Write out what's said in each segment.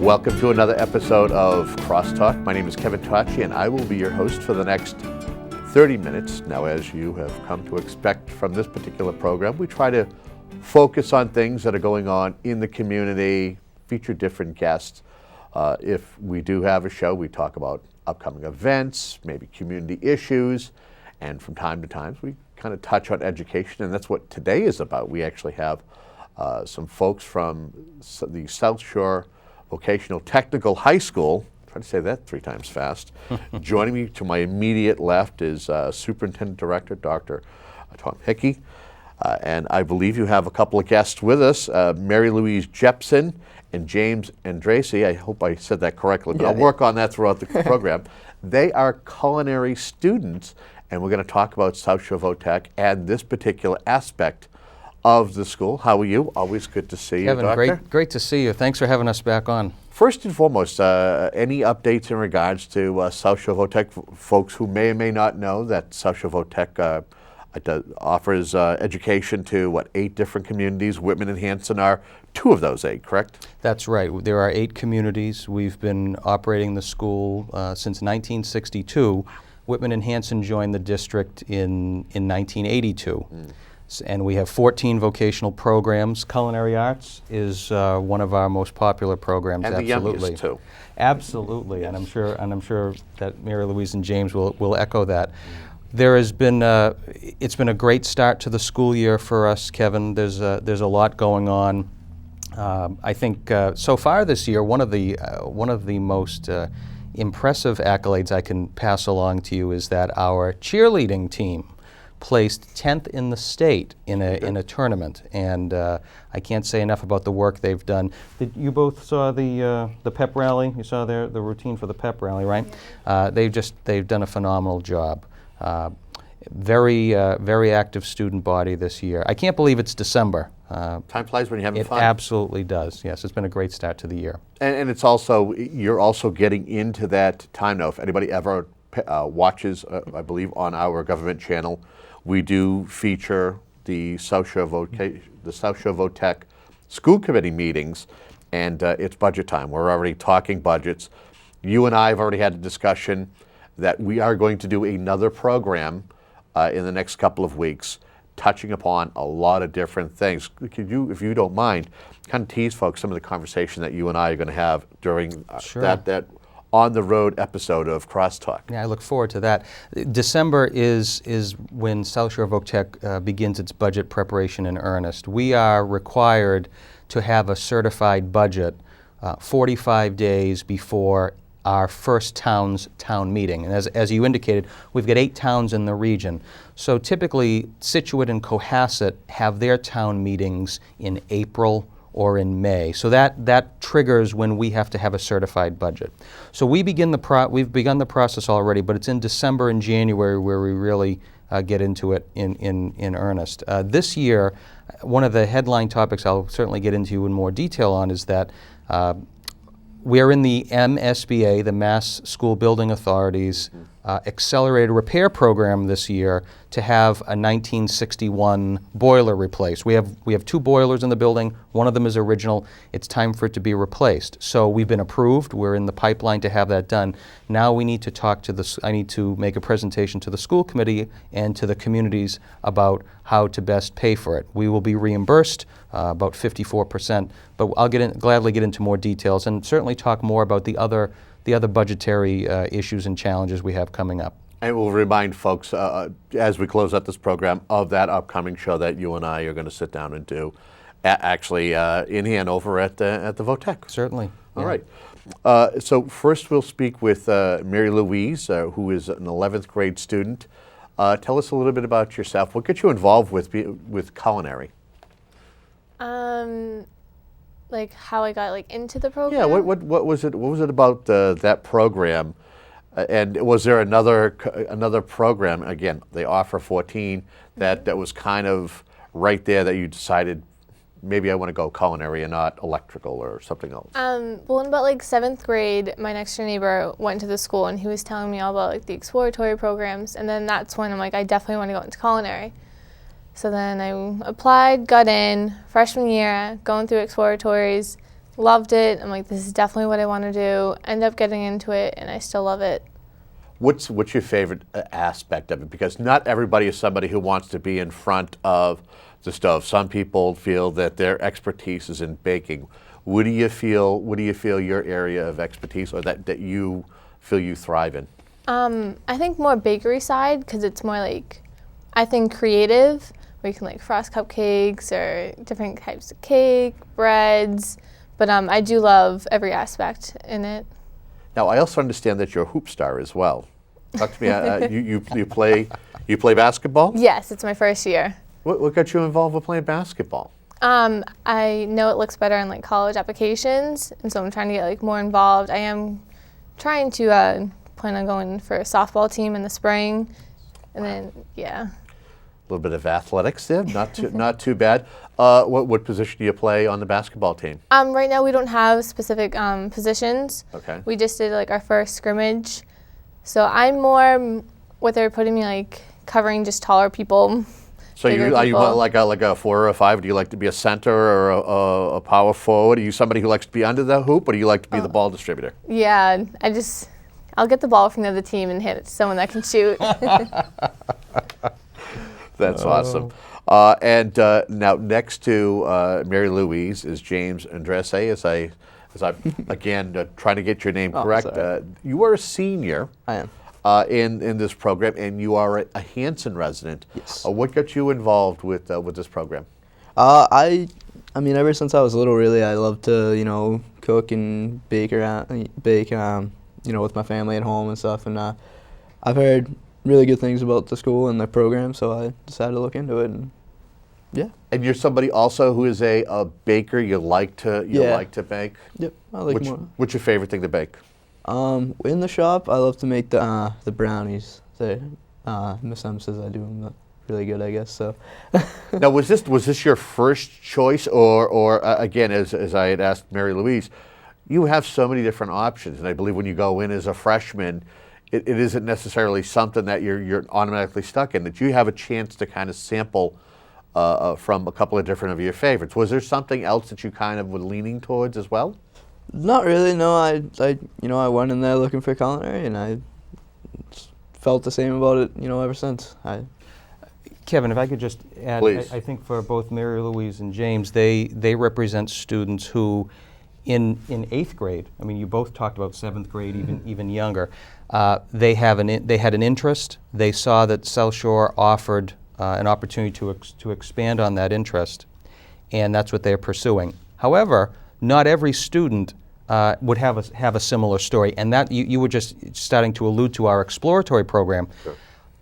Welcome to another episode of CrossTalk. My name is Kevin Tocci, and I will be your host for the next 30 minutes. Now, as you have come to expect from this particular program, we try to focus on things that are going on in the community, feature different guests. If we do have a show, we talk about upcoming events, maybe community issues, and from time to time, we kind of touch on education, and that's what today is about. We actually have some folks from the South Shore Vocational Technical High School, try to say that 3 times fast. Joining me to my immediate left is Superintendent Director Dr. Tom Hickey, and I believe you have a couple of guests with us, Marylouise Jepson and James Andrasy. I hope I said that correctly, but I'll work on that throughout the program. They are culinary students, and we're going to talk about South Shore Vo-Tech and this particular aspect of the school. How are you? Always good to see Kevin, you, Doctor. great to see you. Thanks for having us back on. First and foremost, any updates in regards to South Shore Vo-Tech? Folks who may or may not know that South Shore Vo-Tech offers education to, 8 different communities. Whitman and Hanson are 2 of those 8, correct? That's right. There are 8 communities. We've been operating the school since 1962. Whitman and Hanson joined the district in 1982. And we have 14 vocational programs. Culinary arts is one of our most popular programs. And absolutely. The youngest too. Absolutely, yes. and I'm sure that Marylouise and James will echo that. There has been it's been a great start to the school year for us, Kevin. There's a lot going on. I think so far this year, one of the most impressive accolades I can pass along to you is that our cheerleading team placed 10th in the state in a tournament, and I can't say enough about the work they've done. You both saw the pep rally. You saw the routine for the pep rally, right? They've done a phenomenal job. Very active student body this year. I can't believe it's December. Time flies when you're having fun. It absolutely does. Yes, it's been a great start to the year. And it's also, you're also getting into that time now. If anybody ever watches, I believe, on our government channel, we do feature the South Shore Vo-Tech school committee meetings, and it's budget time. We're already talking budgets. You and I have already had a discussion that we are going to do another program in the next couple of weeks, touching upon a lot of different things. Could you, if you don't mind, kind of tease folks some of the conversation that you and I are going to have during that on-the-road episode of CrossTalk? Yeah, I look forward to that. December is when South Shore Vo-Tech begins its budget preparation in earnest. We are required to have a certified budget 45 days before our first town meeting. And as you indicated, we've got 8 towns in the region. So typically, Scituate and Cohasset have their town meetings in April or in May. So that triggers when we have to have a certified budget. So we've begun the process already, but it's in December and January where we really get into it in earnest. This year, one of the headline topics I'll certainly get into in more detail on is that we're in the MSBA, the Mass School Building Authority's accelerated repair program this year to have a 1961 boiler replaced. We have 2 boilers in the building. One of them is original. It's time for it to be replaced. So we've been approved. We're in the pipeline to have that done. Now we need to I need to make a presentation to the school committee and to the communities about how to best pay for it. We will be reimbursed about 54%, but I'll gladly get into more details and certainly talk more about the other budgetary issues and challenges we have coming up. And we'll remind folks, as we close out this program, of that upcoming show that you and I are going to sit down and do, actually in Hanover at the Vo-Tech. Certainly. All right. So first we'll speak with Marylouise, who is an 11th grade student. Tell us a little bit about yourself. What got you involved with culinary? Like how I got into the program? Yeah, what was it? What was it about that program? And was there another program? Again, they offer 14 that was kind of right there that you decided maybe I want to go culinary and not electrical or something else. Well, in about 7th grade, my next door neighbor went to the school and he was telling me all about the exploratory programs, and then that's when I'm I definitely want to go into culinary. So then I applied, got in, freshman year, going through exploratories, loved it. I'm like, this is definitely what I want to do. End up getting into it, and I still love it. What's your favorite aspect of it? Because not everybody is somebody who wants to be in front of the stove. Some people feel that their expertise is in baking. What do you feel your area of expertise, or that you feel you thrive in? I think more bakery side, because it's more like, I think creative, where you can like frost cupcakes or different types of cake, breads. But I do love every aspect in it. Now, I also understand that you're a hoop star as well. Talk to me. You play basketball? Yes, it's my first year. What got you involved with playing basketball? I know it looks better in like college applications, and so I'm trying to get like more involved. I am trying to plan on going for a softball team in the spring, and then yeah. A little bit of athletics there, not too bad. What position do you play on the basketball team? Right now we don't have specific positions. Okay. We just did like our first scrimmage, so I'm more what they're putting me like covering just taller people. So are you like a 4 or a 5? Do you like to be a center or a power forward? Are you somebody who likes to be under the hoop, or do you like to be the ball distributor? Yeah, I'll get the ball from the other team and hit it to someone that can shoot. That's awesome. And now next to Marylouise is James Andrasy. As I'm again trying to get your name correct. You are a senior. I am. In this program, and you are a Hanson resident. Yes. What got you involved with this program? I mean, ever since I was little, really, I love to cook and bake with my family at home and stuff. And I've heard really good things about the school and the program, so I decided to look into it. And yeah. And you're somebody also who is a baker. You like to bake. Yep. I like more. What's your favorite thing to bake? In the shop, I love to make the brownies. Miss M says I do them really good, I guess. So. Now, was this your first choice, or again, as I had asked Marylouise, you have so many different options, and I believe when you go in as a freshman, it isn't necessarily something that you're automatically stuck in. That you have a chance to kind of sample from a couple of different of your favorites. Was there something else that you kind of were leaning towards as well? Not really, no. I went in there looking for culinary, and I felt the same about it, ever since. Kevin, if I could just add, I think for both Marylouise and James, they represent students who, in 8th grade, I mean, you both talked about 7th grade, even younger, they had an interest. They saw that South Shore offered an opportunity to expand on that interest, and that's what they're pursuing. However, not every student would have a similar story, and that you were just starting to allude to our exploratory program. Sure.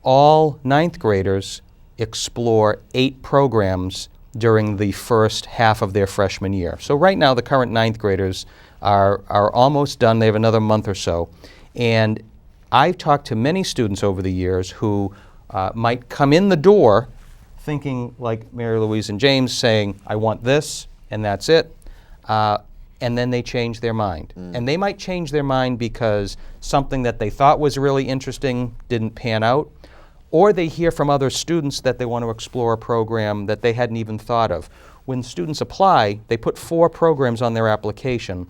All 9th graders explore 8 programs during the first half of their freshman year. So right now, the current 9th graders are almost done. They have another month or so, and I've talked to many students over the years who might come in the door thinking like Marylouise and James, saying, "I want this, and that's it." And then they change their mind. And they might change their mind because something that they thought was really interesting didn't pan out, or they hear from other students that they want to explore a program that they hadn't even thought of. When students apply, they put 4 programs on their application,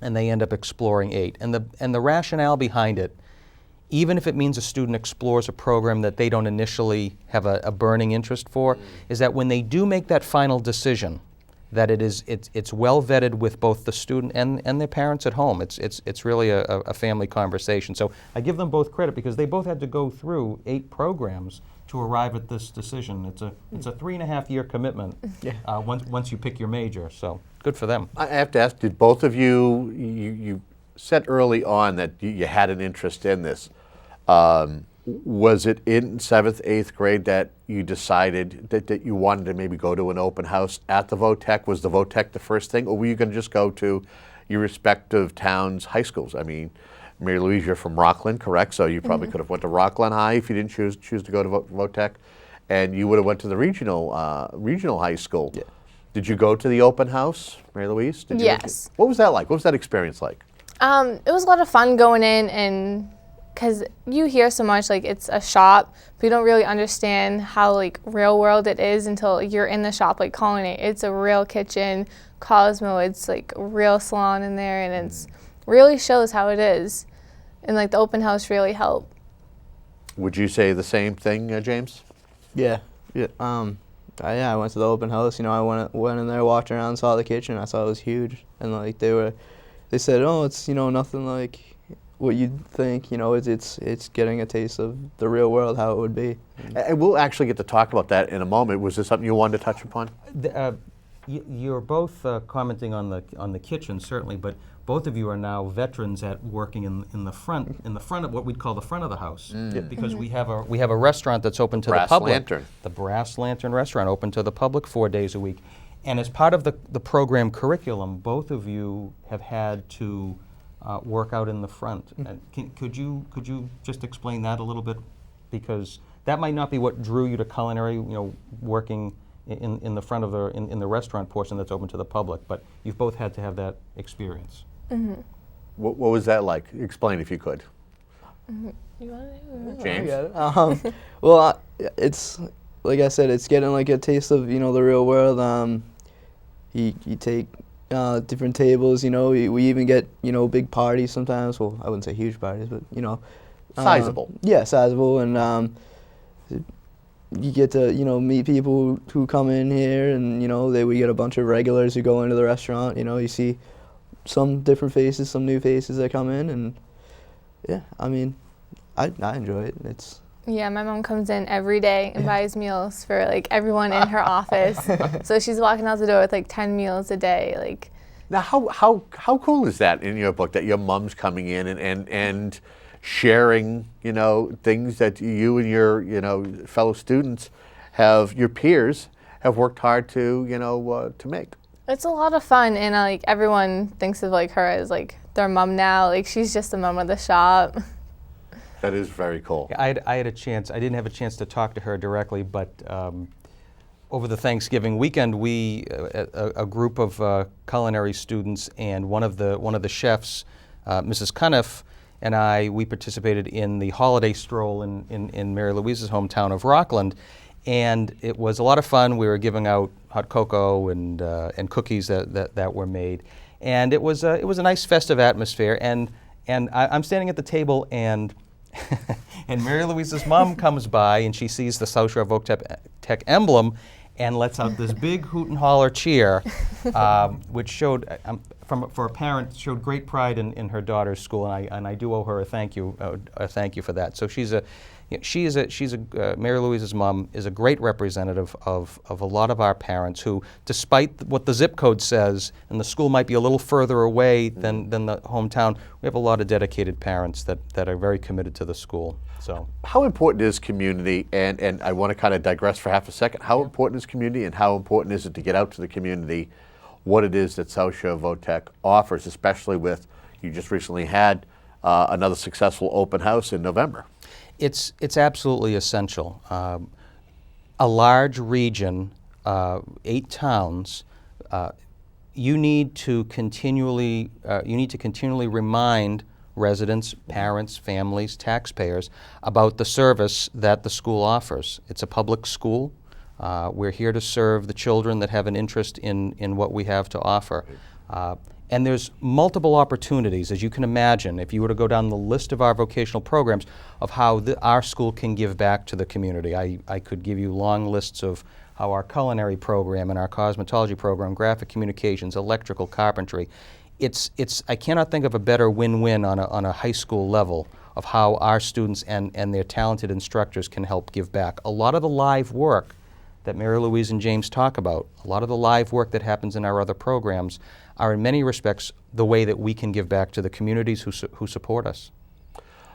and they end up exploring 8. And the rationale behind it, even if it means a student explores a program that they don't initially have a burning interest for, is that when they do make that final decision, that it's well vetted with both the student and their parents at home. It's really a family conversation. So I give them both credit because they both had to go through 8 programs to arrive at this decision. It's a 3.5-year commitment once you pick your major. So good for them. I have to ask, did both of you said early on that you had an interest in this? Was it in 7th, 8th grade that you decided that you wanted to maybe go to an open house at the Vo-Tech? Was the Vo-Tech the first thing, or were you going to just go to your respective towns' high schools? I mean, Marylouise, you're from Rockland, correct? So you probably could have went to Rockland High if you didn't choose to go to Vo-Tech, and you would have went to the regional high school. Yeah. Did you go to the open house, Marylouise? Yes. What was that like? What was that experience like? It was a lot of fun going in and because you hear so much like it's a shop, but you don't really understand how like real world it is until you're in the shop. Like Culinary, it's a real kitchen. Cosmo, it's like a real salon in there, and it's really shows how it is, and like the open house really helped. Would you say the same thing, James? Yeah. I went to the open house. You know, I went in there, walked around, saw the kitchen. I saw it was huge, and like they said, oh, it's, you know, nothing like what you'd think. You know, it's getting a taste of the real world, how it would be. And we'll actually get to talk about that in a moment. Was there something you wanted to touch upon? You're both commenting on the kitchen, certainly, but both of you are now veterans at working in the front of what we'd call the front of the house, because we have a restaurant that's open to the public. Lantern. The Brass Lantern restaurant, open to the public 4 days a week, and as part of the program curriculum, both of you have had to work out in the front. Could you just explain that a little bit, because that might not be what drew you to Culinary, you know, working in the front of in the restaurant portion that's open to the public, but you've both had to have that experience. Mm-hmm. What was that like? Explain if you could. You want to? James? Well, it's like I said, it's getting like a taste of, you know, the real world. You take different tables, you know. We even get, you know, big parties sometimes. Well, I wouldn't say huge parties, but, you know, Sizable. Yeah, sizable, and you get to, you know, meet people who come in here, and, you know, we get a bunch of regulars who go into the restaurant. You know, you see some different faces, some new faces that come in, and yeah, I mean, I enjoy it. It's Yeah, my mom comes in every day and buys meals for like everyone in her office. So she's walking out the door with like 10 meals a day. Like, Now, how cool is that in your book, that your mom's coming in and sharing, you know, things that you and your, you know, fellow students your peers have worked hard to, you know, to make? it's a lot of fun, and like everyone thinks of like her as like their mom now. Like, she's just the mom of the shop. That is very cool. I had a chance. I didn't have a chance to talk to her directly, but over the Thanksgiving weekend, we a group of culinary students and one of the chefs, Mrs. Cuniff, and we participated in the holiday stroll in Marylouise's hometown of Rockland, and it was a lot of fun. We were giving out hot cocoa and cookies that were made, and it was a nice festive atmosphere. And I'm standing at the table, and and Marylouise's mom comes by, and she sees the South Shore Vo-Tech emblem, and lets out this big hoot and holler cheer, which showed, for a parent, showed great pride in her daughter's school, and I do owe her a thank you for that. So Marylouise's mom is a great representative of a lot of our parents who, despite what the zip code says, and the school might be a little further away than the hometown, we have a lot of dedicated parents that are very committed to the school. So, how important is community, and I want to kind of digress for half a second, how important is community, and how important is it to get out to the community what it is that South Shore Vo-Tech offers, especially with, you just recently had another successful open house in November? It's absolutely essential. A large region, 8 towns, you need to continually remind residents, parents, families, taxpayers about the service that the school offers. It's a public school. We're here to serve the children that have an interest in what we have to offer. And there's multiple opportunities, as you can imagine, if you were to go down the list of our vocational programs of how our school can give back to the community. I could give you long lists of how our culinary program and our cosmetology program, graphic communications, electrical, carpentry. I cannot think of a better win-win on a high school level of how our students and their talented instructors can help give back. A lot of the live work that Marylouise and James talk about, a lot of the live work that happens in our other programs are in many respects the way that we can give back to the communities who support us.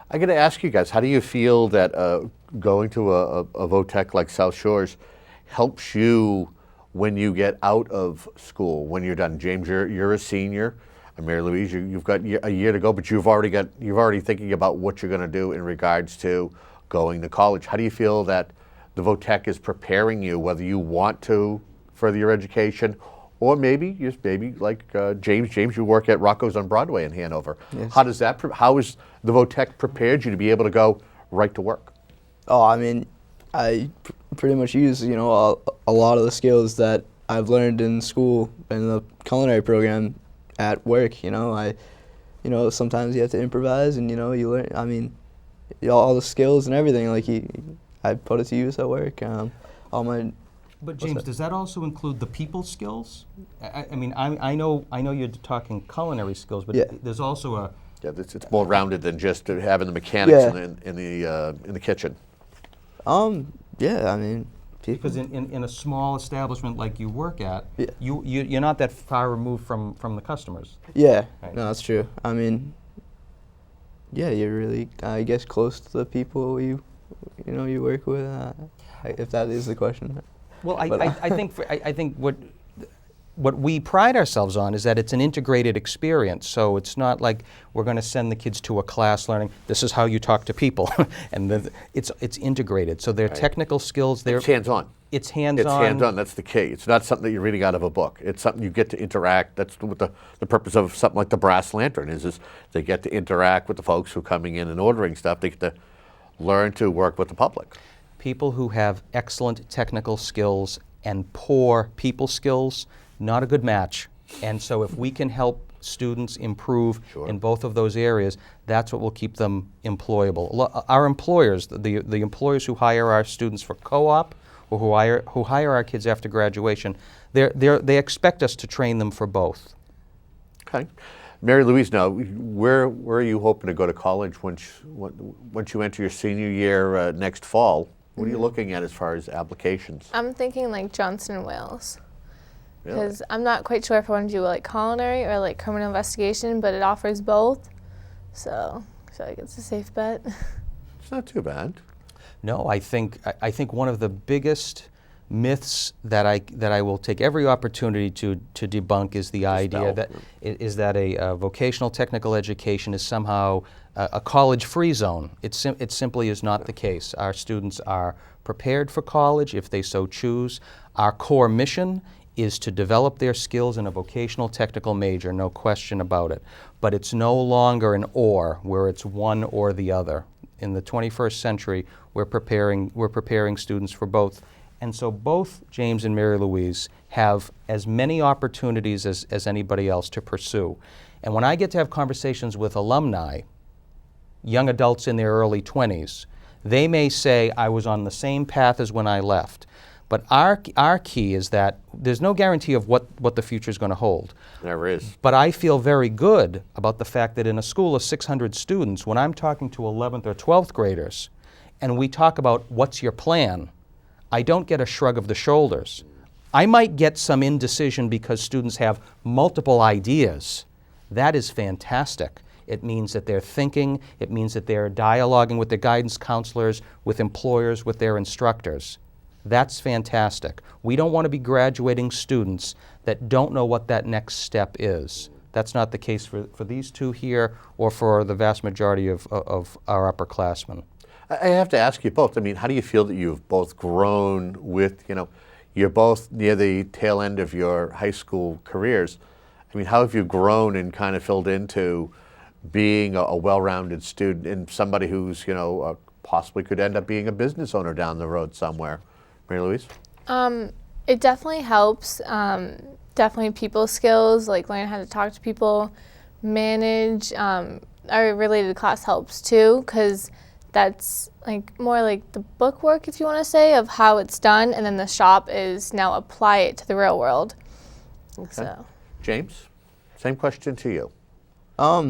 I got to ask you guys, how do you feel that going to a Vo-Tech like South Shore's helps you when you get out of school, when you're done? James, you're a senior. Marylouise, you've got a year to go, but you've already thinking about what you're going to do in regards to going to college. How do you feel that the Vo-Tech is preparing you, whether you want to further your education Or maybe like James, you work at Rocco's on Broadway in Hanover. Yes. How is the Vo-Tech prepared you to be able to go right to work? Oh, I mean, I pretty much use, you know, a lot of the skills that I've learned in school in the culinary program at work. You know, sometimes you have to improvise, and you know, you learn. I mean, all the skills and everything. Like I put it to use at work. All my. But James, does that also include the people skills? I mean, I know you're talking culinary skills, but Yeah. there's also a. Yeah, it's more rounded than just having the mechanics Yeah. in the kitchen. Yeah, I mean, Because in a small establishment like you work at, Yeah. you're not that far removed from the customers. yeah, Right. no, that's true. I mean, yeah, you're really, I guess, close to the people you work with. If that is the question. Well, But, I think what we pride ourselves on is that it's an integrated experience. So it's not like we're going to send the kids to a class learning this is how you talk to people, and it's integrated. So their technical skills, It's hands-on. It's hands-on. It's hands-on. That's the key. It's not something that you're reading out of a book. It's something you get to interact. That's what the purpose of something like the Brass Lantern is they get to interact with the folks who are coming in and ordering stuff. They get to learn to work with the public. People who have excellent technical skills and poor people skills, not a good match. And so if we can help students improve in both of those areas, that's what will keep them employable. Our employers, the employers who hire our students for co-op or who hire our kids after graduation, they expect us to train them for both. Okay. Marylouise, now, where are you hoping to go to college once you enter your senior year next fall? What are you looking at as far as applications? I'm thinking like Johnson and Wales. Really? Because I'm not quite sure if I want to do like culinary or like criminal investigation, but it offers both. So I feel like it's a safe bet. It's not too bad. No, I think one of the biggest myths that I will take every opportunity to debunk is the idea that a vocational technical education is somehow a college-free zone. It simply is not the case. Our students are prepared for college if they so choose. Our core mission is to develop their skills in a vocational technical major, no question about it. But it's no longer an or, where it's one or the other. In the 21st century, we're preparing students for both. And so both James and Marylouise have as many opportunities as anybody else to pursue. And when I get to have conversations with alumni, young adults in their early 20s, they may say, I was on the same path as when I left. But our key is that there's no guarantee of what the future is going to hold. Never is. But I feel very good about the fact that in a school of 600 students, when I'm talking to 11th or 12th graders, and we talk about what's your plan, I don't get a shrug of the shoulders. I might get some indecision because students have multiple ideas. That is fantastic. It means that they're thinking, it means that they're dialoguing with their guidance counselors, with employers, with their instructors. That's fantastic. We don't want to be graduating students that don't know what that next step is. That's not the case for these two here or for the vast majority of our upperclassmen. I have to ask you both. I mean, how do you feel that you've both grown with, you're both near the tail end of your high school careers. I mean, how have you grown and kind of filled into being a well-rounded student and somebody who's, possibly could end up being a business owner down the road somewhere? Marylouise? It definitely helps. Definitely people skills, like learning how to talk to people, manage. Our related class helps too, because that's like more like the book work, if you want to say, of how it's done, and then the shop is now apply it to the real world. Okay. So. James, same question to you. I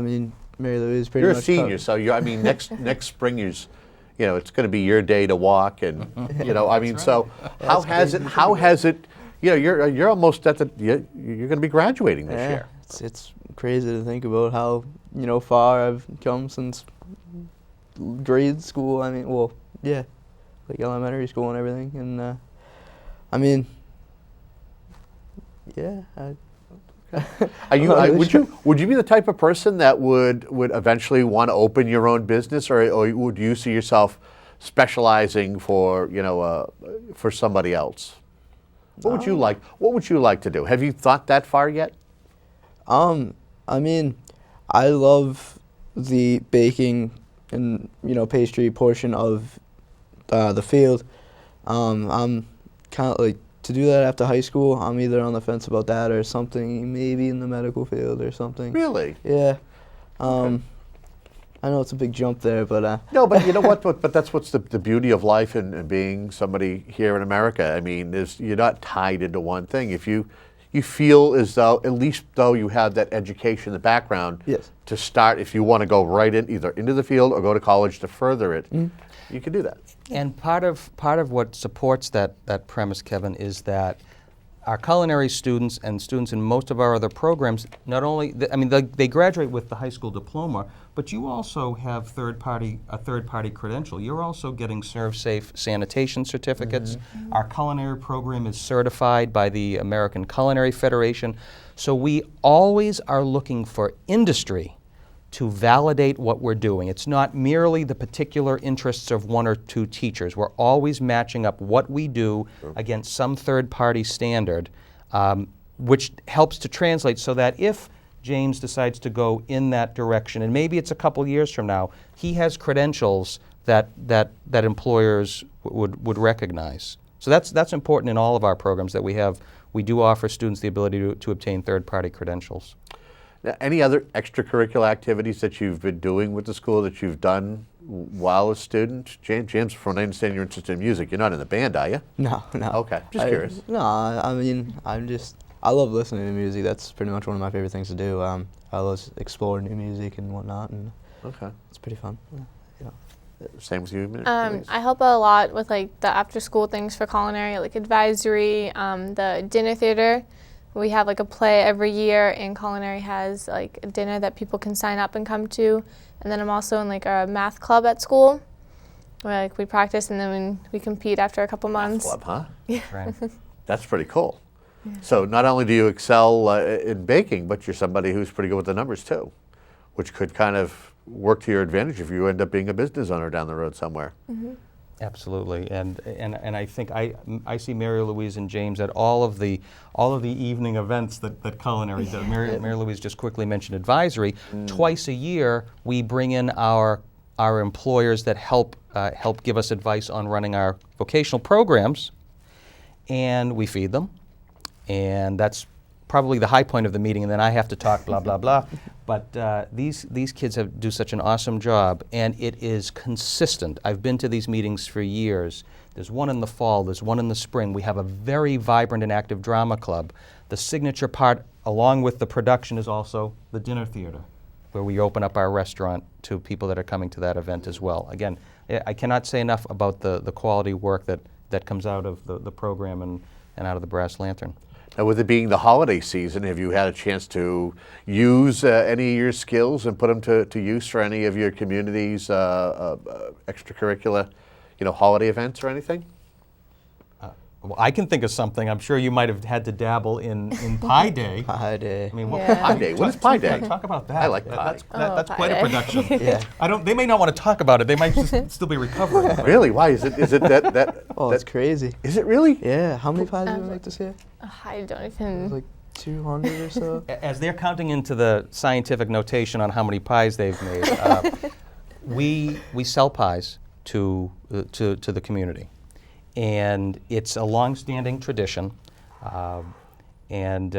mean, Marylouise pretty You're much. a senior, so next spring is, it's going to be your day to walk, and so how has it? You're almost at you're going to be graduating this year. It's crazy to think about how far I've come since grade school. I mean, well, yeah, like elementary school and everything, and I mean, yeah. Would you be the type of person that would eventually want to open your own business, or would you see yourself specializing for somebody else? What would you like? What would you like to do? Have you thought that far yet? I mean, I love the baking and pastry portion of the field. I'm kind of like to do that after high school. I'm either on the fence about that or something, maybe in the medical field or something. Really? Yeah. Okay. I know it's a big jump there, but No, but you know what? But that's what's the beauty of life and being somebody here in America. I mean, you're not tied into one thing. If you feel as though, at least though you have that education, the background, yes, to start, if you want to go right in, either into the field or go to college to further it, you can do that. And part of what supports that premise, Kevin, is that our culinary students and students in most of our other programs, not only, they graduate with the high school diploma, but you also have a third-party credential. You're also getting serve-safe sanitation certificates. Mm-hmm. Our culinary program is certified by the American Culinary Federation. So we always are looking for industry to validate what we're doing. It's not merely the particular interests of one or two teachers. We're always matching up what we do against some third-party standard, which helps to translate so that if James decides to go in that direction, and maybe it's a couple years from now, he has credentials that employers would recognize. So that's important in all of our programs that we have. We do offer students the ability to obtain third-party credentials. Now, any other extracurricular activities that you've been doing with the school that you've done while a student? James, from what I understand, you're interested in music. You're not in the band, are you? No. Okay, just curious. No, I mean, I love listening to music. That's pretty much one of my favorite things to do. I love exploring new music and whatnot, and it's pretty fun. Yeah. Same with you? I help a lot with like the after-school things for culinary, like advisory, the dinner theater. We have like a play every year, and culinary has like a dinner that people can sign up and come to. And then I'm also in like a math club at school, where like we practice and then we compete after a couple months. Math club, huh? Yeah. Right. That's pretty cool. Yeah. So not only do you excel in baking, but you're somebody who's pretty good with the numbers too, which could kind of work to your advantage if you end up being a business owner down the road somewhere. Mm-hmm. Absolutely, and I think I see Marylouise and James at all of the evening events that culinary does. Marylouise just quickly mentioned advisory. Twice a year, we bring in our employers that help give us advice on running our vocational programs, and we feed them, and that's probably the high point of the meeting, and then I have to talk blah blah blah. But these kids do such an awesome job, and it is consistent. I've been to these meetings for years. There's one in the fall, there's one in the spring. We have a very vibrant and active drama club. The signature part, along with the production, is also the dinner theater, where we open up our restaurant to people that are coming to that event as well. Again, I cannot say enough about the quality work that comes out of the program and out of the Brass Lantern. Now, with it being the holiday season, have you had a chance to use any of your skills and put them to use for any of your community's extracurricular, holiday events or anything? Well, I can think of something. I'm sure you might have had to dabble in Pie Day. Pie Day. I mean, Yeah. Pie Day. What is Pie Day? Talk about that. I like pie. That's Pie quite Day. a production. Yeah. They may not want to talk about it. They might just still be recovering. Really? Why? Is it that? Oh, it's crazy. Is it really? Yeah. How many pies did we make this year? I don't It was even. like 200 or so. As they're counting into the scientific notation on how many pies they've made, we sell pies to the community, and it's a long-standing tradition, and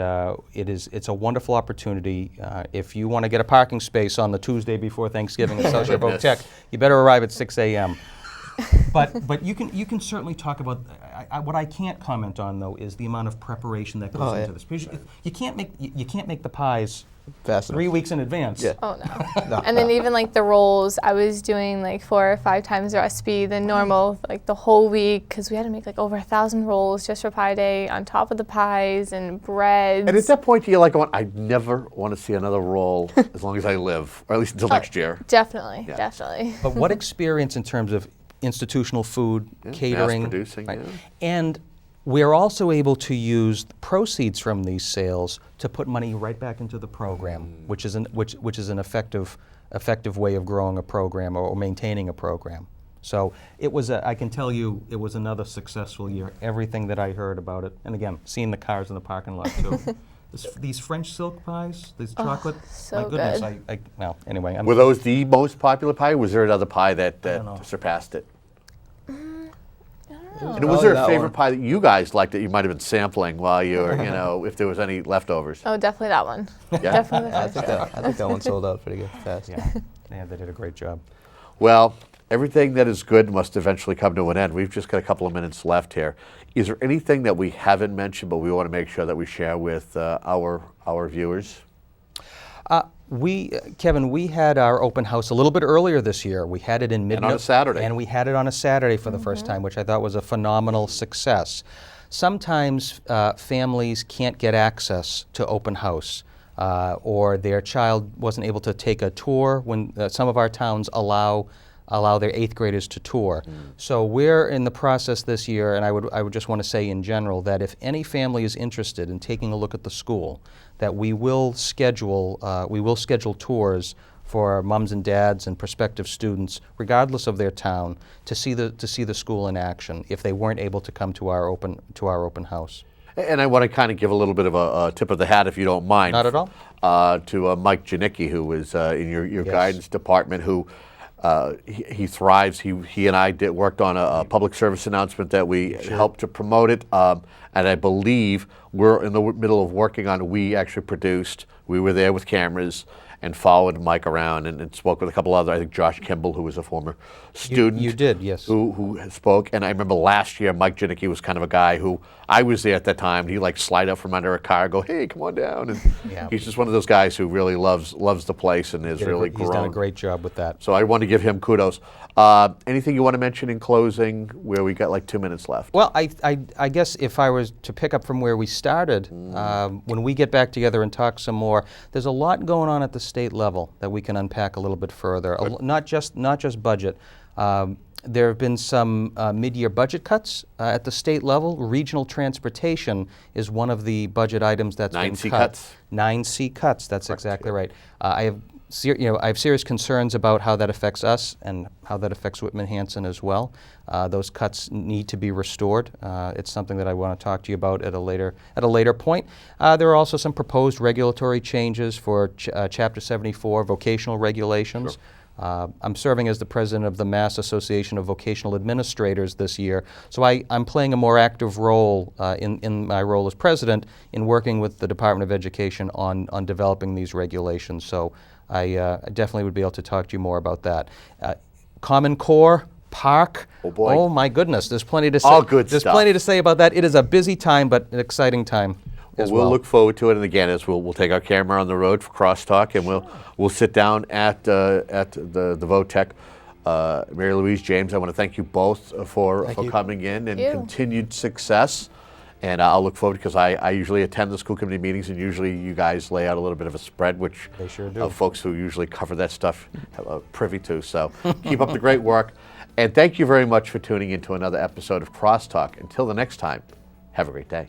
it's a wonderful opportunity. If you want to get a parking space on the Tuesday before Thanksgiving at South Shore Vo-Tech, you better arrive at 6 a.m. But you can certainly talk about. What I can't comment on though is the amount of preparation that goes into this. Because you can't make the pies Fast enough. 3 weeks in advance. Yeah. Oh no. And then even like the rolls, I was doing like 4 or 5 times the recipe than normal, like the whole week, because we had to make like over 1,000 rolls just for Pie Day, on top of the pies and breads. And at that point, you're like going, I never want to see another roll as long as I live, or at least until next year. Definitely, Yeah. definitely. But what experience in terms of institutional food, catering, mass producing, right? yeah. And we're also able to use the proceeds from these sales to put money right back into the program, which is an effective way of growing a program or maintaining a program. So it was, I can tell you, it was another successful year. Everything that I heard about it, and again, seeing the cars in the parking lot too. These French silk pies, these chocolate, so my goodness, good. well, anyway. Were those the most popular pie, or was there another pie that don't know. surpassed it? Oh. And was Probably there a that favorite one. pie that you guys liked that you might have been sampling while you were, if there was any leftovers? Oh, definitely that one. Yeah? Definitely the I French think dip. that one sold out pretty good fast. Yeah, they did a great job. Well, everything that is good must eventually come to an end. We've just got a couple of minutes left here. Is there anything that we haven't mentioned, but we want to make sure that we share with our viewers? Kevin, we had our open house a little bit earlier this year. We had it in mid- And on a Saturday. And we had it on a Saturday for the first time, which I thought was a phenomenal success. Sometimes families can't get access to open house, or their child wasn't able to take a tour when some of our towns allow their 8th graders to tour. So we're in the process this year, and I would just want to say in general that if any family is interested in taking a look at the school, that we will schedule tours for mums and dads and prospective students, regardless of their town, to see the school in action if they weren't able to come to our open house. And I want to kind of give a little bit of a tip of the hat, if you don't mind. Not at all. To Mike Janicki, who was in your Yes. guidance department, who he thrives. He and I worked on a public service announcement that we helped to promote it, and I believe we're in the middle of working on. We actually produced. We were there with cameras and followed Mike around and spoke with a couple other. I think Josh Kimball, who was a former student. You did, yes. Who spoke. And I remember last year, Mike Janicki was kind of a guy who I was there at that time. He like slide up from under a car, go, hey, come on down. And Yeah. he's just one of those guys who really loves the place and is really grown. He's done a great job with that. So I want to give him kudos. Anything you want to mention in closing, where we got like 2 minutes left? Well, I guess if I was to pick up from where we started, when we get back together and talk some more, there's a lot going on at the state level that we can unpack a little bit further. Not just budget. There have been some mid-year budget cuts at the state level. Regional transportation is one of the budget items that's been 9C cut. cuts? 9C cuts. That's exactly right. I have serious concerns about how that affects us and how that affects Whitman-Hanson as well. Those cuts need to be restored. It's something that I want to talk to you about at a later point. There are also some proposed regulatory changes for Chapter 74 vocational regulations. Sure. I'm serving as the president of the Mass Association of Vocational Administrators this year, so I'm playing a more active role in my role as president in working with the Department of Education on developing these regulations. So I definitely would be able to talk to you more about that. Common Core, Park. Oh boy. Oh my goodness, there's plenty to say. All good There's stuff. plenty to say about that. It is a busy time, but an exciting time as well. We'll look forward to it, and again, as we'll take our camera on the road for CrossTalk, and we'll sit down at the Vo-Tech. Marylouise, James, I want to thank you both for coming in, and Thank you. continued success. And I'll look forward, because I usually attend the school committee meetings, and usually you guys lay out a little bit of a spread, which They sure do. folks who usually cover that stuff are privy to. So keep up the great work, and thank you very much for tuning into another episode of CrossTalk. Until the next time, have a great day.